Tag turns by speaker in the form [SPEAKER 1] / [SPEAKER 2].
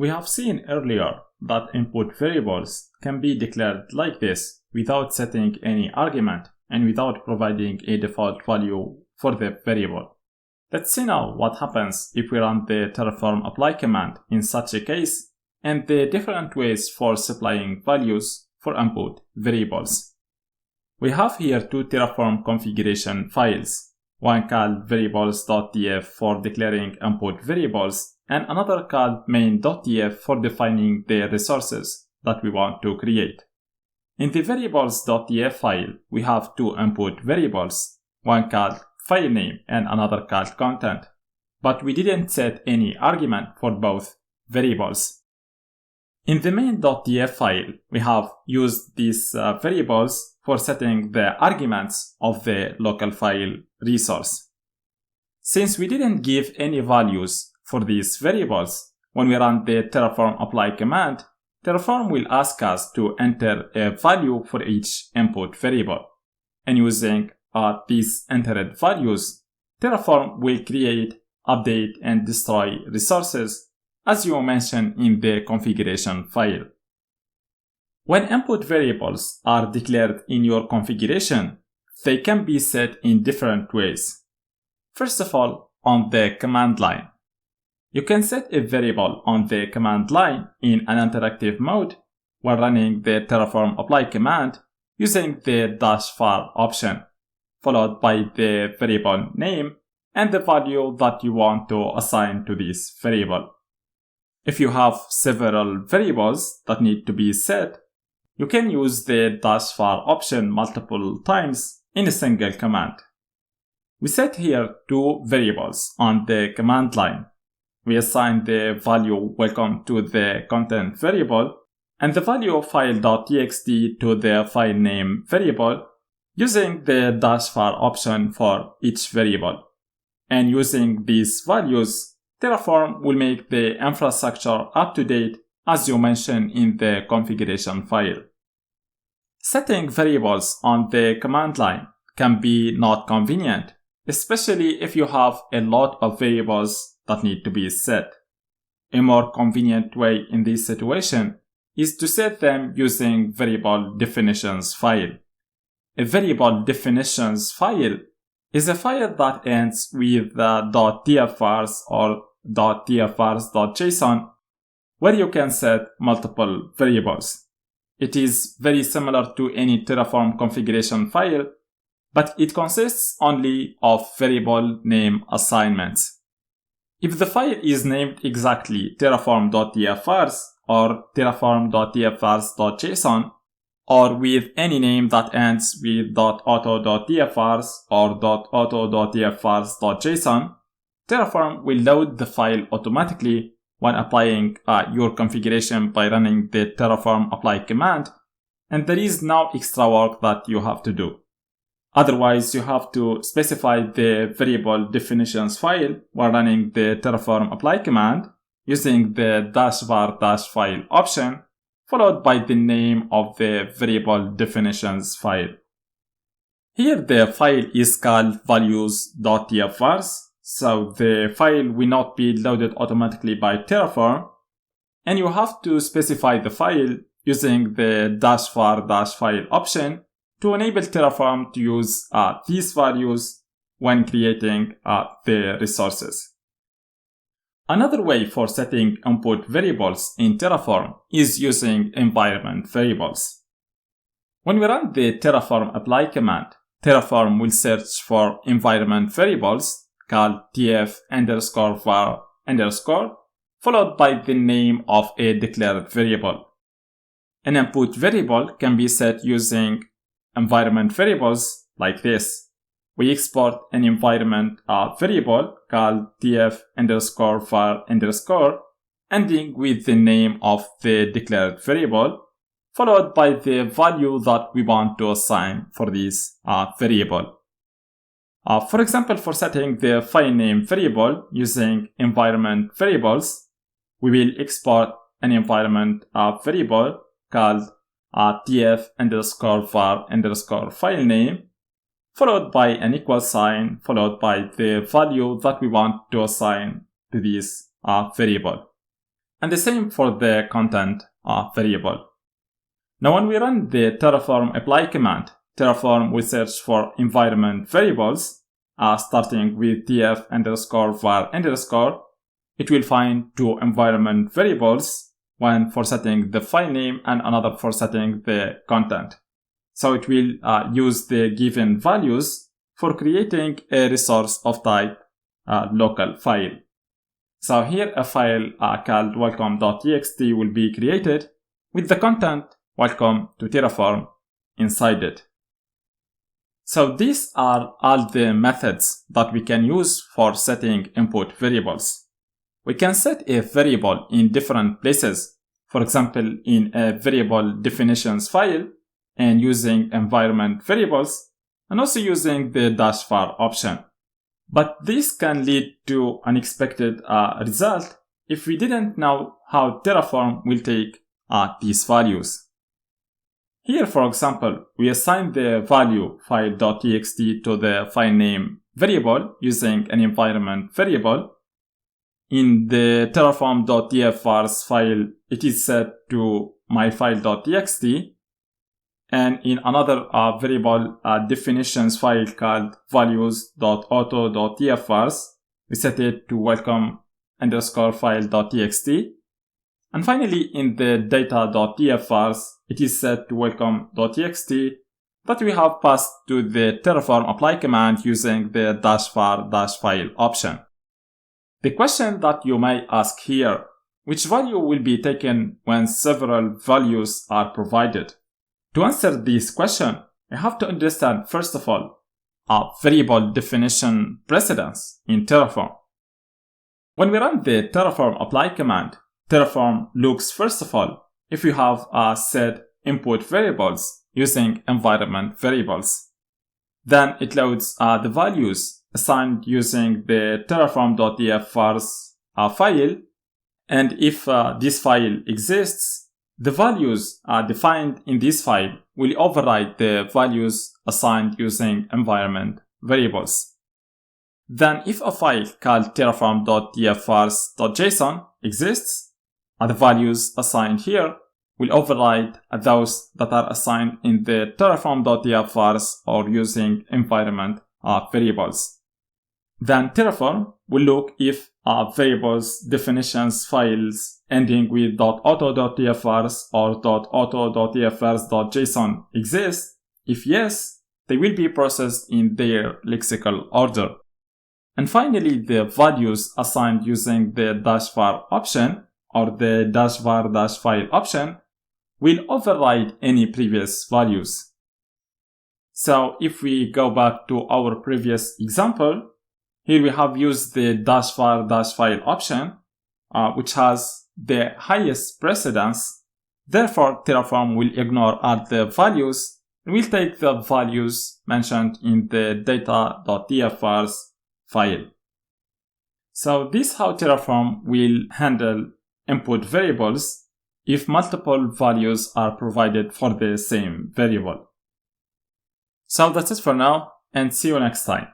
[SPEAKER 1] We have seen earlier that input variables can be declared like this without setting any argument and without providing a default value for the variable. Let's see now what happens if we run the Terraform apply command in such a case and the different ways for supplying values for input variables. We have here two Terraform configuration files, one called variables.tf for declaring input variables and another called main.tf for defining the resources that we want to create. In the variables.tf file, we have two input variables, one called file name and another called content, but we didn't set any argument for both variables. In the main.tf file, we have used these variables for setting the arguments of the local file resource. Since we didn't give any values for these variables, when we run the Terraform apply command, Terraform will ask us to enter a value for each input variable. And using these entered values, Terraform will create, update, and destroy resources as you mentioned in the configuration file. When input variables are declared in your configuration, they can be set in different ways. First of all, on the command line. You can set a variable on the command line in an interactive mode while running the Terraform apply command using the -var option, followed by the variable name and the value that you want to assign to this variable. If you have several variables that need to be set, you can use the -var option multiple times in a single command. We set here two variables on the command line. We assign the value welcome to the content variable and the value file.txt to the file name variable using the -var option for each variable. And using these values, Terraform will make the infrastructure up to date as you mentioned in the configuration file. Setting variables on the command line can be not convenient, especially if you have a lot of variables that need to be set. A more convenient way in this situation is to set them using variable definitions file. A variable definitions file is a file that ends with .tfvars or .tfvars.json where you can set multiple variables. It is very similar to any Terraform configuration file, but it consists only of variable name assignments. If the file is named exactly terraform.tfvars or terraform.tfvars.json, or with any name that ends with .auto.tfvars or .auto.tfvars.json, Terraform will load the file automatically when applying your configuration by running the Terraform apply command, and there is no extra work that you have to do. Otherwise, you have to specify the variable definitions file while running the Terraform apply command using the -var-file option, followed by the name of the variable definitions file. Here the file is called values.tfvars, so the file will not be loaded automatically by Terraform, and you have to specify the file using the -var-file option to enable Terraform to use these values when creating the resources. Another way for setting input variables in Terraform is using environment variables. When we run the Terraform apply command, Terraform will search for environment variables called tf_var_, followed by the name of a declared variable. An input variable can be set using environment variables like this. We export an environment variable called tf_var_, ending with the name of the declared variable, followed by the value that we want to assign for this variable. For example, for setting the file name variable using environment variables, we will export an environment variable called tf_var_file name, followed by an equal sign, followed by the value that we want to assign to this variable. and the same for the content variable. Now when we run the Terraform apply command, Terraform will search for environment variables, starting with tf_var_. It will find two environment variables, one for setting the file name and another for setting the content. So it will use the given values for creating a resource of type local file. So here a file called welcome.txt will be created with the content welcome to Terraform inside it. So these are all the methods that we can use for setting input variables. We can set a variable in different places, for example in a variable definitions file and using environment variables, and also using the -var option. But this can lead to unexpected result if we didn't know how Terraform will take these values. Here, for example, we assign the value file.txt to the file name variable using an environment variable. In the terraform.tfvars file, it is set to myfile.txt, and in another variable definitions file called values.auto.tfvars, we set it to welcome_file.txt. And finally, in the data.tfvars, it is set to welcome.txt that we have passed to the Terraform apply command using the -var-file option. The question that you may ask here, which value will be taken when several values are provided? To answer this question, we have to understand first of all a variable definition precedence in Terraform. When we run the Terraform apply command, Terraform looks first of all if you have set input variables using environment variables. Then it loads the values assigned using the terraform.tfvars file, and if this file exists, the values defined in this file will override the values assigned using environment variables. Then if a file called terraform.tfvars.json exists, the values assigned here will override those that are assigned in the terraform.tfvars or using environment variables. Then Terraform will look if variables definitions files ending with .auto.tfvars or .auto.tfvars.json exist. If yes, they will be processed in their lexical order. And finally, the values assigned using the -var option or the -var-file option will override any previous values. So if we go back to our previous example, here we have used the -var-file option, which has the highest precedence. Therefore, Terraform will ignore all the values and will take the values mentioned in the data.tfvars file. So this is how Terraform will handle input variables if multiple values are provided for the same variable. So that's it for now, and see you next time.